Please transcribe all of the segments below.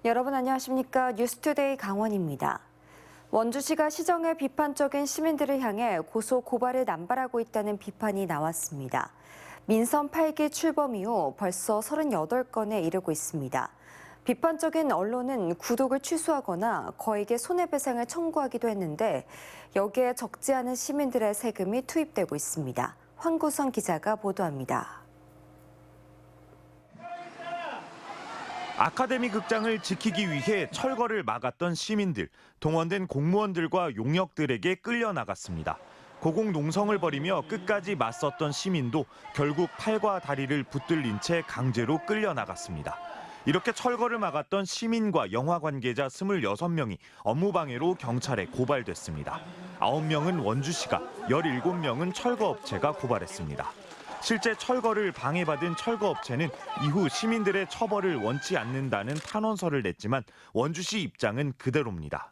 여러분 안녕하십니까? 뉴스투데이 강원입니다. 원주시가 시정에 비판적인 시민들을 향해 고소 고발을 남발하고 있다는 비판이 나왔습니다. 민선 8기 출범 이후 벌써 38건에 이르고 있습니다. 비판적인 언론은 구독을 취소하거나 거액의 손해배상을 청구하기도 했는데 여기에 적지 않은 시민들의 세금이 투입되고 있습니다. 황구선 기자가 보도합니다. 아카데미 극장을 지키기 위해 철거를 막았던 시민들, 동원된 공무원들과 용역들에게 끌려나갔습니다. 고공농성을 벌이며 끝까지 맞섰던 시민도 결국 팔과 다리를 붙들린 채 강제로 끌려나갔습니다. 이렇게 철거를 막았던 시민과 영화 관계자 26명이 업무방해로 경찰에 고발됐습니다. 9명은 원주시가, 17명은 철거업체가 고발했습니다. 실제 철거를 방해받은 철거업체는 이후 시민들의 처벌을 원치 않는다는 탄원서를 냈지만 원주시 입장은 그대로입니다.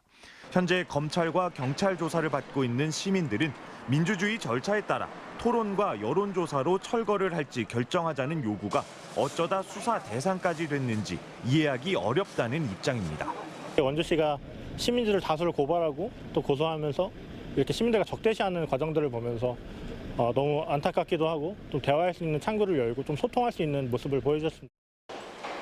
현재 검찰과 경찰 조사를 받고 있는 시민들은 민주주의 절차에 따라 토론과 여론조사로 철거를 할지 결정하자는 요구가 어쩌다 수사 대상까지 됐는지 이해하기 어렵다는 입장입니다. 원주시가 시민들을 다수를 고발하고 또 고소하면서 이렇게 시민들과 적대시하는 과정들을 보면서 너무 안타깝기도 하고 좀 대화할 수 있는 창구를 열고 좀 소통할 수 있는 모습을 보여줬습니다.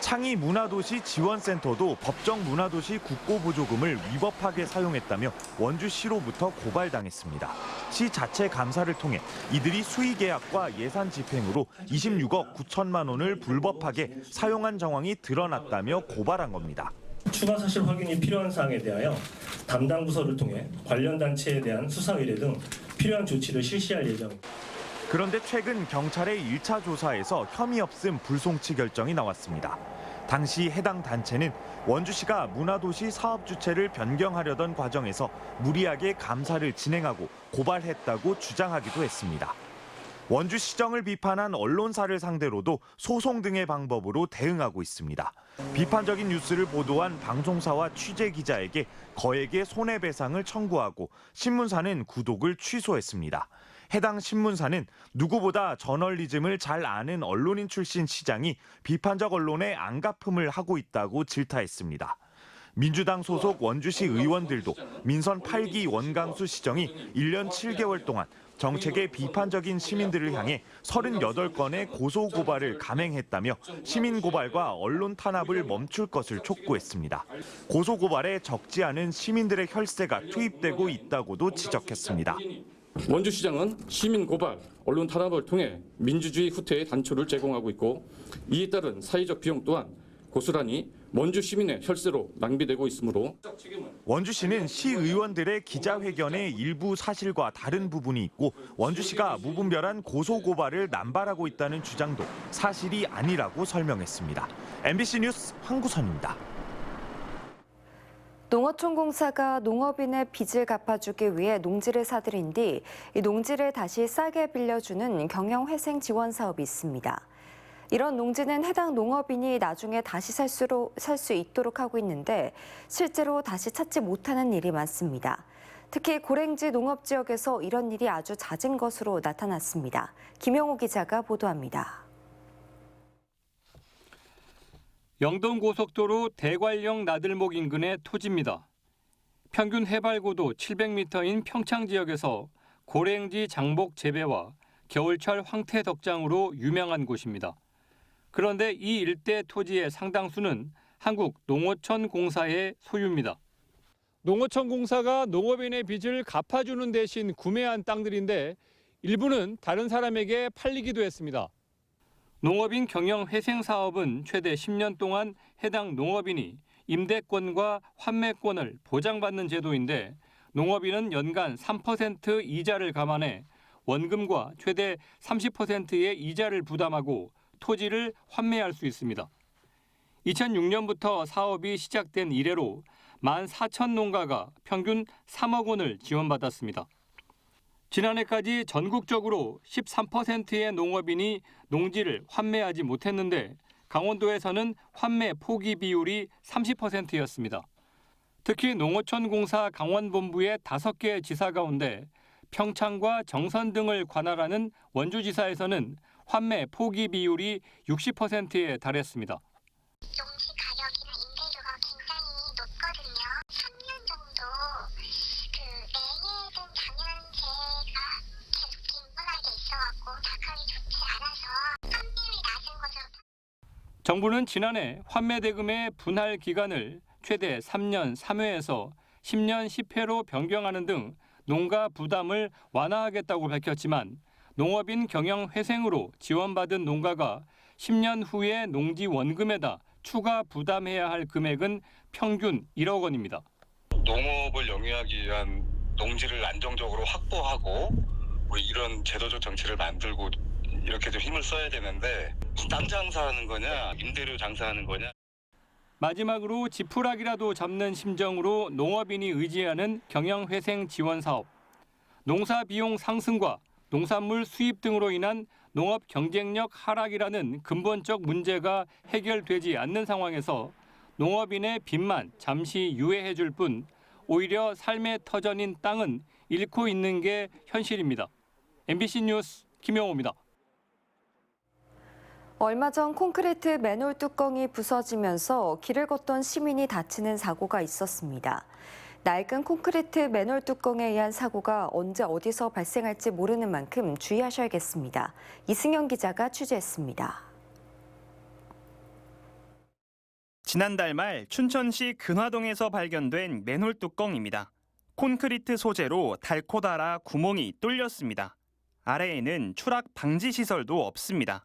창의 문화도시 지원센터도 법정 문화도시 국고보조금을 위법하게 사용했다며 원주시로부터 고발당했습니다. 시 자체 감사를 통해 이들이 수의계약과 예산 집행으로 26억 9천만 원을 불법하게 사용한 정황이 드러났다며 고발한 겁니다. 추가 사실 확인이 필요한 사항에 대하여 담당 부서를 통해 관련 단체에 대한 수사 의뢰 등 필요한 조치를 실시할 예정입니다. 그런데 최근 경찰의 1차 조사에서 혐의 없음 불송치 결정이 나왔습니다. 당시 해당 단체는 원주시가 문화도시 사업 주체를 변경하려던 과정에서 무리하게 감사를 진행하고 고발했다고 주장하기도 했습니다. 원주시정을 비판한 언론사를 상대로도 소송 등의 방법으로 대응하고 있습니다. 비판적인 뉴스를 보도한 방송사와 취재기자에게 거액의 손해배상을 청구하고 신문사는 구독을 취소했습니다. 해당 신문사는 누구보다 저널리즘을 잘 아는 언론인 출신 시장이 비판적 언론에 안갚음을 하고 있다고 질타했습니다. 민주당 소속 원주시 의원들도 민선 8기 원강수 시정이 1년 7개월 동안 정책에 비판적인 시민들을 향해 38건의 고소고발을 감행했다며 시민고발과 언론 탄압을 멈출 것을 촉구했습니다. 고소고발에 적지 않은 시민들의 혈세가 투입되고 있다고도 지적했습니다. 원주시장은 시민 고발, 언론 탄압을 통해 민주주의 후퇴의 단초를 제공하고 있고 이에 따른 사회적 비용 또한 고스란히 원주 시민의 혈세로 낭비되고 있으므로 원주시는 시의원들의 기자회견에 일부 사실과 다른 부분이 있고 원주시가 무분별한 고소고발을 남발하고 있다는 주장도 사실이 아니라고 설명했습니다. MBC 뉴스 황구선입니다. 농어촌공사가 농업인의 빚을 갚아주기 위해 농지를 사들인 뒤 이 농지를 다시 싸게 빌려주는 경영회생 지원 사업이 있습니다. 이런 농지는 해당 농업인이 나중에 다시 살 수 있도록 하고 있는데 실제로 다시 찾지 못하는 일이 많습니다. 특히 고랭지 농업지역에서 이런 일이 아주 잦은 것으로 나타났습니다. 김영호 기자가 보도합니다. 영동고속도로 대관령 나들목 인근의 토지입니다. 평균 해발고도 700m인 평창 지역에서 고랭지 장복 재배와 겨울철 황태 덕장으로 유명한 곳입니다. 그런데 이 일대 토지의 상당수는 한국농어촌공사의 소유입니다. 농어촌공사가 농업인의 빚을 갚아주는 대신 구매한 땅들인데 일부는 다른 사람에게 팔리기도 했습니다. 농업인 경영 회생 사업은 최대 10년 동안 해당 농업인이 임대권과 환매권을 보장받는 제도인데 농업인은 연간 3% 이자를 감안해 원금과 최대 30%의 이자를 부담하고 토지를 환매할 수 있습니다. 2006년부터 사업이 시작된 이래로 14,000농가가 평균 3억 원을 지원받았습니다. 지난해까지 전국적으로 13%의 농업인이 농지를 환매하지 못했는데 강원도에서는 환매 포기 비율이 30%였습니다. 특히 농어촌공사 강원본부의 5개 지사 가운데 평창과 정선 등을 관할하는 원주지사에서는 환매 포기 비율이 60%에 달했습니다. 농지 가격이나 임대료가 정부는 지난해 환매대금의 분할 기간을 최대 3년 3회에서 10년 10회로 변경하는 등 농가 부담을 완화하겠다고 밝혔지만 농업인 경영회생으로 지원받은 농가가 10년 후에 농지 원금에다 추가 부담해야 할 금액은 평균 1억 원입니다. 농업을 영위하기 위한 농지를 안정적으로 확보하고 우리 이런 제도적 정치를 만들고 이렇게 좀 힘을 써야 되는데 땅 장사하는 거냐 임대료 장사하는 거냐. 마지막으로 지푸라기라도 잡는 심정으로 농업인이 의지하는 경영회생 지원 사업. 농사 비용 상승과 농산물 수입 등으로 인한 농업 경쟁력 하락이라는 근본적 문제가 해결되지 않는 상황에서 농업인의 빚만 잠시 유예해 줄 뿐 오히려 삶의 터전인 땅은 잃고 있는 게 현실입니다. MBC 뉴스 김영호입니다. 얼마 전 콘크리트 맨홀 뚜껑이 부서지면서 길을 걷던 시민이 다치는 사고가 있었습니다. 낡은 콘크리트 맨홀 뚜껑에 의한 사고가 언제 어디서 발생할지 모르는 만큼 주의하셔야겠습니다. 이승현 기자가 취재했습니다. 지난달 말 춘천시 근화동에서 발견된 맨홀 뚜껑입니다. 콘크리트 소재로 닳고 닳아 구멍이 뚫렸습니다. 아래에는 추락 방지 시설도 없습니다.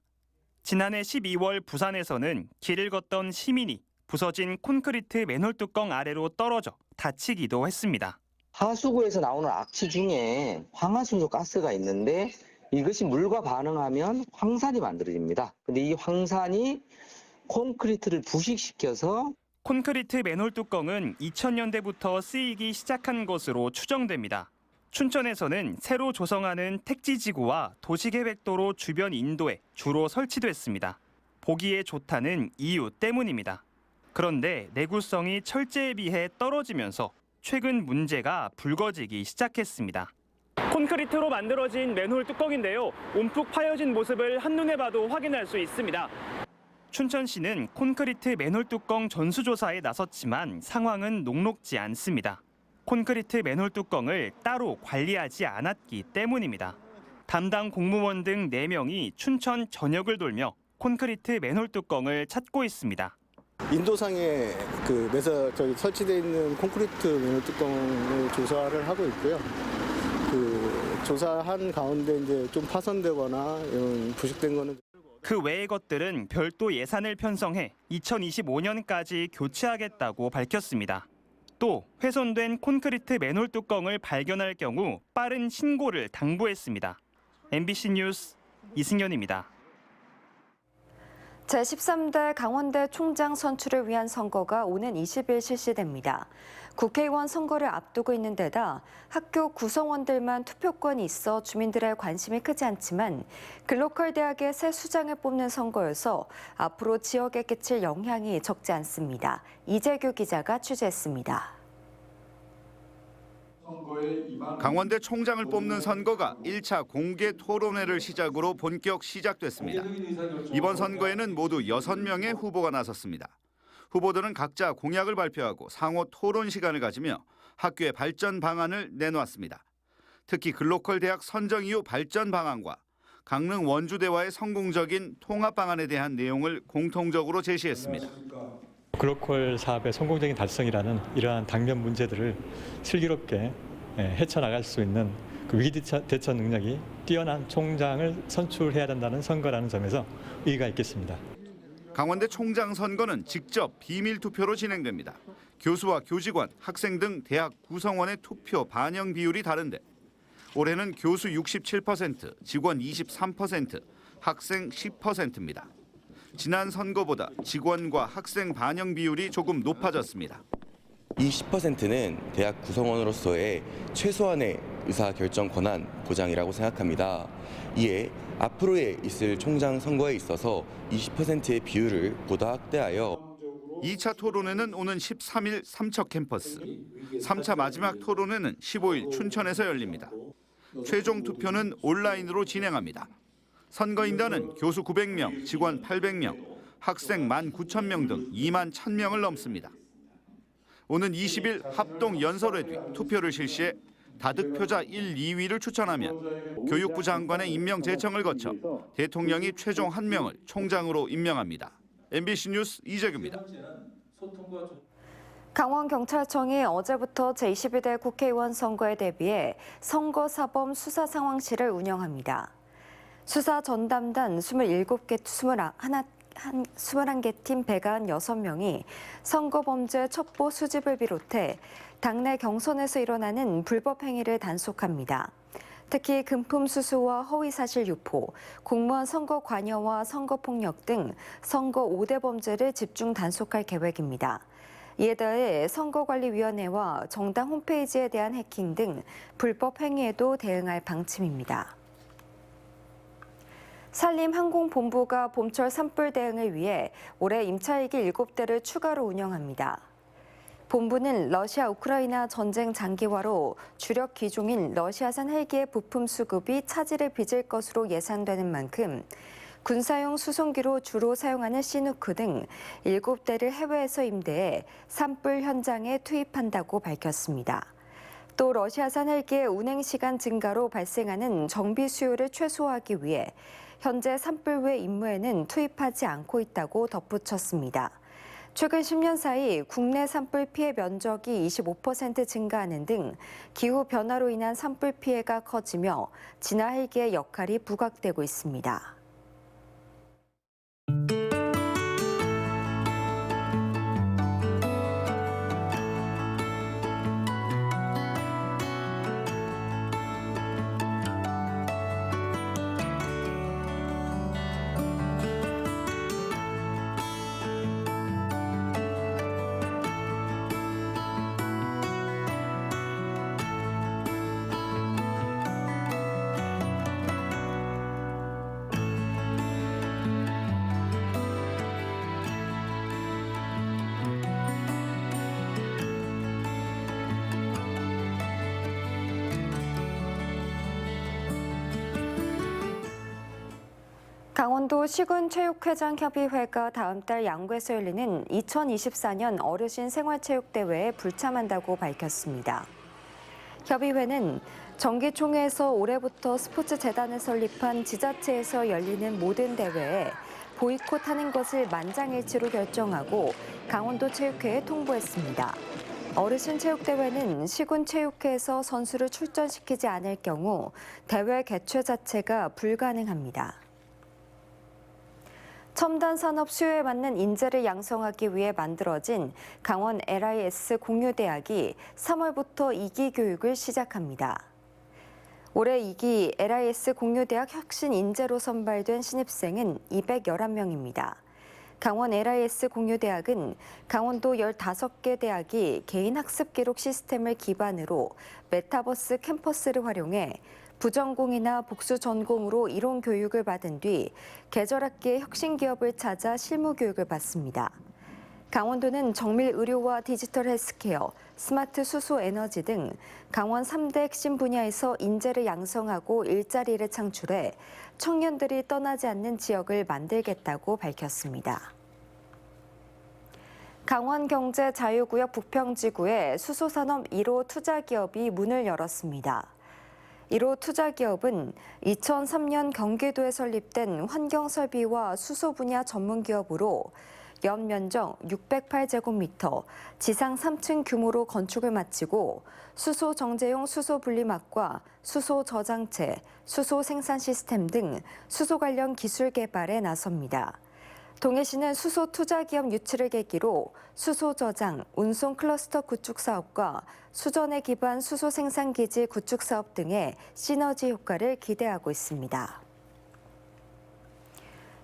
지난해 12월 부산에서는 길을 걷던 시민이 부서진 콘크리트 맨홀 뚜껑 아래로 떨어져 다치기도 했습니다. 하수구에서 나오는 악취 중에 황화수소 가스가 있는데 이것이 물과 반응하면 황산이 만들어집니다. 근데 이 황산이 콘크리트를 부식시켜서 콘크리트 맨홀 뚜껑은 2000년대부터 쓰이기 시작한 것으로 추정됩니다. 춘천에서는 새로 조성하는 택지지구와 도시계획도로 주변 인도에 주로 설치됐습니다. 보기에 좋다는 이유 때문입니다. 그런데 내구성이 철제에 비해 떨어지면서 최근 문제가 불거지기 시작했습니다. 콘크리트로 만들어진 맨홀 뚜껑인데요. 움푹 파여진 모습을 한눈에 봐도 확인할 수 있습니다. 춘천시는 콘크리트 맨홀 뚜껑 전수조사에 나섰지만 상황은 녹록지 않습니다. 콘크리트 맨홀 뚜껑을 따로 관리하지 않았기 때문입니다. 담당 공무원 등 4명이 춘천 전역을 돌며 콘크리트 맨홀 뚜껑을 찾고 있습니다. 인도상에 설치되어 있는 콘크리트 맨홀 뚜껑을 조사를 하고 있고요. 조사한 가운데 이제 좀 파손되거나 이런 부식된 거는 그 외의 것들은 별도 예산을 편성해 2025년까지 교체하겠다고 밝혔습니다. 또 훼손된 콘크리트 맨홀 뚜껑을 발견할 경우 빠른 신고를 당부했습니다. MBC 뉴스 이승현입니다. 제13대 강원대 총장 선출을 위한 선거가 오는 20일 실시됩니다. 국회의원 선거를 앞두고 있는 데다 학교 구성원들만 투표권이 있어 주민들의 관심이 크지 않지만 글로컬 대학의 새 수장을 뽑는 선거여서 앞으로 지역에 끼칠 영향이 적지 않습니다. 이재규 기자가 취재했습니다. 강원대 총장을 뽑는 선거가 1차 공개 토론회를 시작으로 본격 시작됐습니다. 이번 선거에는 모두 6명의 후보가 나섰습니다. 후보들은 각자 공약을 발표하고 상호 토론 시간을 가지며 학교의 발전 방안을 내놓았습니다. 특히 글로컬 대학 선정 이후 발전 방안과 강릉 원주대와의 성공적인 통합 방안에 대한 내용을 공통적으로 제시했습니다. 글로컬 사업의 성공적인 달성이라는 이러한 당면 문제들을 슬기롭게 헤쳐나갈 수 있는 그 위기 대처 능력이 뛰어난 총장을 선출해야 된다는 선거라는 점에서 의의가 있겠습니다. 강원대 총장 선거는 직접 비밀 투표로 진행됩니다. 교수와 교직원, 학생 등 대학 구성원의 투표 반영 비율이 다른데 올해는 교수 67%, 직원 23%, 학생 10%입니다. 지난 선거보다 직원과 학생 반영 비율이 조금 높아졌습니다. 이 10%는 대학 구성원으로서의 최소한의 의사결정 권한 보장이라고 생각합니다. 이에 앞으로에 있을 총장 선거에 있어서 20%의 비율을 보다 확대하여 2차 토론회는 오는 13일 삼척 캠퍼스, 3차 마지막 토론회는 15일 춘천에서 열립니다. 최종 투표는 온라인으로 진행합니다. 선거인단은 교수 900명, 직원 800명, 학생 19,000명 등 21,000명을 넘습니다. 오는 20일 합동 연설회 뒤 투표를 실시해 다득표자 1, 2위를 추천하면 교육부 장관의 임명 제청을 거쳐 대통령이 최종 1명을 총장으로 임명합니다. MBC 뉴스 이재규입니다. 강원경찰청이 어제부터 제22대 국회의원 선거에 대비해 선거사범 수사상황실을 운영합니다. 수사 전담단 21개 팀 배관 6명이 선거범죄 첩보 수집을 비롯해 당내 경선에서 일어나는 불법 행위를 단속합니다. 특히 금품 수수와 허위사실 유포, 공무원 선거 관여와 선거폭력 등 선거 5대 범죄를 집중 단속할 계획입니다. 이에 더해 선거관리위원회와 정당 홈페이지에 대한 해킹 등 불법 행위에도 대응할 방침입니다. 산림항공본부가 봄철 산불 대응을 위해 올해 임차일기 7대를 추가로 운영합니다. 본부는 러시아 우크라이나 전쟁 장기화로 주력 기종인 러시아산 헬기의 부품 수급이 차질을 빚을 것으로 예상되는 만큼 군사용 수송기로 주로 사용하는 시누크 등 7대를 해외에서 임대해 산불 현장에 투입한다고 밝혔습니다. 또 러시아산 헬기의 운행 시간 증가로 발생하는 정비 수요를 최소화하기 위해 현재 산불 외 임무에는 투입하지 않고 있다고 덧붙였습니다. 최근 10년 사이 국내 산불 피해 면적이 25% 증가하는 등 기후 변화로 인한 산불 피해가 커지며 진화 헬기의 역할이 부각되고 있습니다. 강원도 시군체육회장협의회가 다음 달 양구에서 열리는 2024년 어르신 생활체육대회에 불참한다고 밝혔습니다. 협의회는 정기총회에서 올해부터 스포츠재단을 설립한 지자체에서 열리는 모든 대회에 보이콧하는 것을 만장일치로 결정하고 강원도 체육회에 통보했습니다. 어르신 체육대회는 시군체육회에서 선수를 출전시키지 않을 경우 대회 개최 자체가 불가능합니다. 첨단 산업 수요에 맞는 인재를 양성하기 위해 만들어진 강원 LIS 공유대학이 3월부터 2기 교육을 시작합니다. 올해 2기 LIS 공유대학 혁신 인재로 선발된 신입생은 211명입니다. 강원 LIS 공유대학은 강원도 15개 대학이 개인 학습 기록 시스템을 기반으로 메타버스 캠퍼스를 활용해 부전공이나 복수 전공으로 이론 교육을 받은 뒤 계절학기에 혁신 기업을 찾아 실무 교육을 받습니다. 강원도는 정밀 의료와 디지털 헬스케어, 스마트 수소 에너지 등 강원 3대 핵심 분야에서 인재를 양성하고 일자리를 창출해 청년들이 떠나지 않는 지역을 만들겠다고 밝혔습니다. 강원경제자유구역 부평지구에 수소산업 1호 투자기업이 문을 열었습니다. 1호 투자기업은 2003년 경기도에 설립된 환경설비와 수소 분야 전문기업으로 연면적 608제곱미터, 지상 3층 규모로 건축을 마치고 수소 정제용 수소 분리막과 수소 저장체, 수소 생산 시스템 등 수소 관련 기술 개발에 나섭니다. 동해시는 수소 투자기업 유치를 계기로 수소 저장, 운송 클러스터 구축 사업과 수전에 기반 수소 생산기지 구축 사업 등의 시너지 효과를 기대하고 있습니다.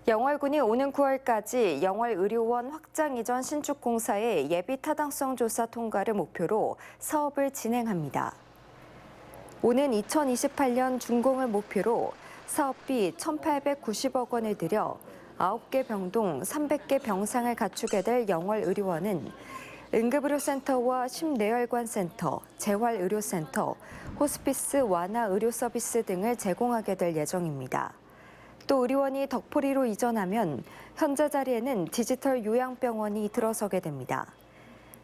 영월군이 오는 9월까지 영월의료원 확장 이전 신축 공사의 예비 타당성 조사 통과를 목표로 사업을 진행합니다. 오는 2028년 준공을 목표로 사업비 1,890억 원을 들여 9개 병동 300개 병상을 갖추게 될 영월의료원은 응급의료센터와 심내혈관센터, 재활의료센터, 호스피스 완화 의료 서비스 등을 제공하게 될 예정입니다. 또 의료원이 덕포리로 이전하면 현재 자리에는 디지털 요양병원이 들어서게 됩니다.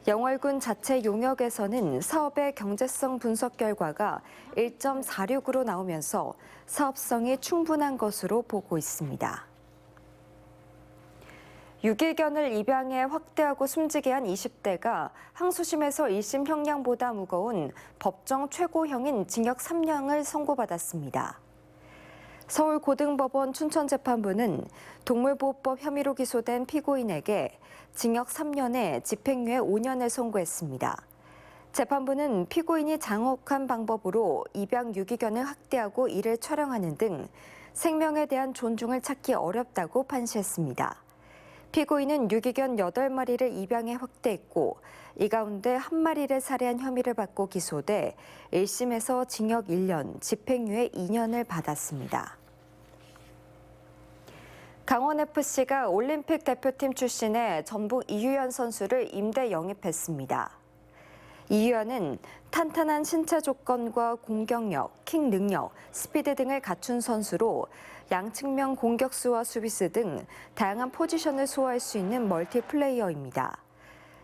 영월군 자체 용역에서는 사업의 경제성 분석 결과가 1.46으로 나오면서 사업성이 충분한 것으로 보고 있습니다. 유기견을 입양해 확대하고 숨지게 한 20대가 항소심에서 1심 형량보다 무거운 법정 최고형인 징역 3년을 선고받았습니다. 서울고등법원 춘천재판부는 동물보호법 혐의로 기소된 피고인에게 징역 3년에 집행유예 5년을 선고했습니다. 재판부는 피고인이 장혹한 방법으로 입양 유기견을 학대하고 이를 촬영하는 등 생명에 대한 존중을 찾기 어렵다고 판시했습니다. 피고인은 유기견 8마리를 입양해 확대했고 이 가운데 1마리를 살해한 혐의를 받고 기소돼 1심에서 징역 1년, 집행유예 2년을 받았습니다. 강원FC가 올림픽 대표팀 출신의 전북 이유연 선수를 임대 영입했습니다. 이유연은 탄탄한 신체 조건과 공격력, 킥 능력, 스피드 등을 갖춘 선수로 양측면 공격수와 수비수 등 다양한 포지션을 소화할 수 있는 멀티플레이어입니다.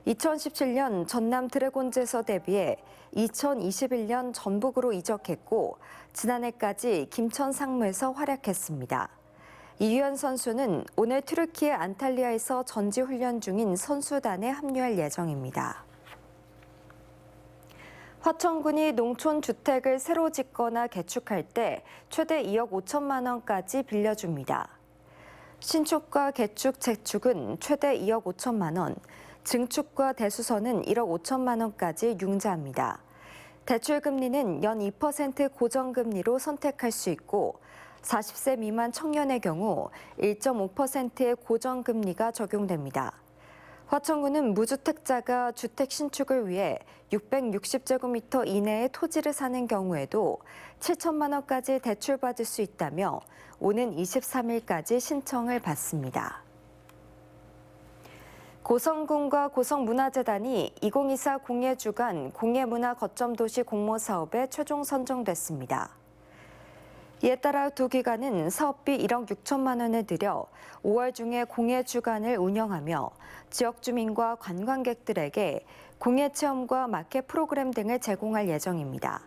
2017년 전남 드래곤즈에서 데뷔해 2021년 전북으로 이적했고 지난해까지 김천 상무에서 활약했습니다. 이유연 선수는 오늘 튀르키예 안탈리아에서 전지훈련 중인 선수단에 합류할 예정입니다. 화천군이 농촌 주택을 새로 짓거나 개축할 때 최대 2억 5천만 원까지 빌려줍니다. 신축과 개축, 재축은 최대 2억 5천만 원, 증축과 대수선은 1억 5천만 원까지 융자합니다. 대출 금리는 연 2% 고정금리로 선택할 수 있고 40세 미만 청년의 경우 1.5%의 고정금리가 적용됩니다. 화천군은 무주택자가 주택 신축을 위해 660제곱미터 이내의 토지를 사는 경우에도 7천만 원까지 대출받을 수 있다며 오는 23일까지 신청을 받습니다. 고성군과 고성문화재단이 2024 공예주간 공예문화 거점도시 공모사업에 최종 선정됐습니다. 이에 따라 두 기관은 사업비 1억 6천만 원을 들여 5월 중에 공예주간을 운영하며 지역 주민과 관광객들에게 공예체험과 마켓 프로그램 등을 제공할 예정입니다.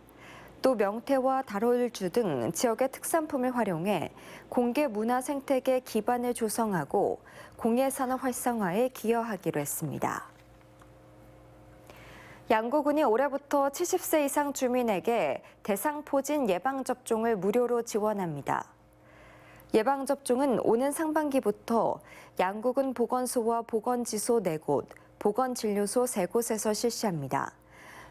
또 명태와 다롤주 등 지역의 특산품을 활용해 공개 문화 생태계 기반을 조성하고 공예산업 활성화에 기여하기로 했습니다. 양구군이 올해부터 70세 이상 주민에게 대상포진 예방접종을 무료로 지원합니다. 예방접종은 오는 상반기부터 양구군 보건소와 보건지소 4곳, 보건진료소 3곳에서 실시합니다.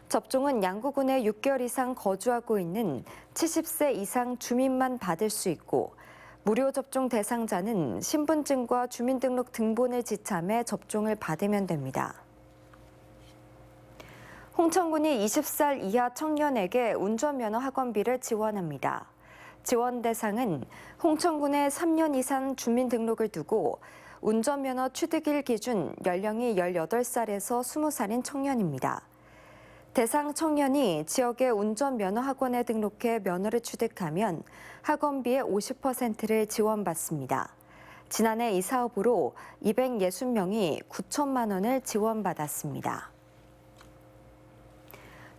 접종은 양구군에 6개월 이상 거주하고 있는 70세 이상 주민만 받을 수 있고 무료 접종 대상자는 신분증과 주민등록 등본을 지참해 접종을 받으면 됩니다. 홍천군이 20살 이하 청년에게 운전면허 학원비를 지원합니다. 지원 대상은 홍천군에 3년 이상 주민등록을 두고 운전면허 취득일 기준 연령이 18살에서 20살인 청년입니다. 대상 청년이 지역의 운전면허 학원에 등록해 면허를 취득하면 학원비의 50%를 지원받습니다. 지난해 이 사업으로 260명이 9천만 원을 지원받았습니다.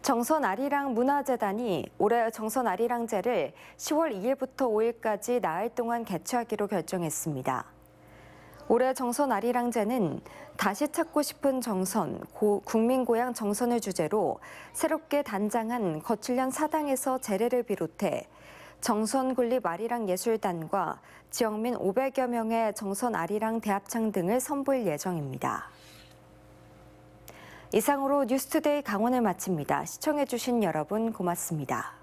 정선아리랑 문화재단이 올해 정선아리랑제를 10월 2일부터 5일까지 나흘 동안 개최하기로 결정했습니다. 올해 정선아리랑제는 다시 찾고 싶은 정선, 국민고향 정선을 주제로 새롭게 단장한 거칠련 사당에서 제례를 비롯해 정선군립 아리랑 예술단과 지역민 500여 명의 정선 아리랑 대합창 등을 선보일 예정입니다. 이상으로 뉴스투데이 강원을 마칩니다. 시청해주신 여러분 고맙습니다.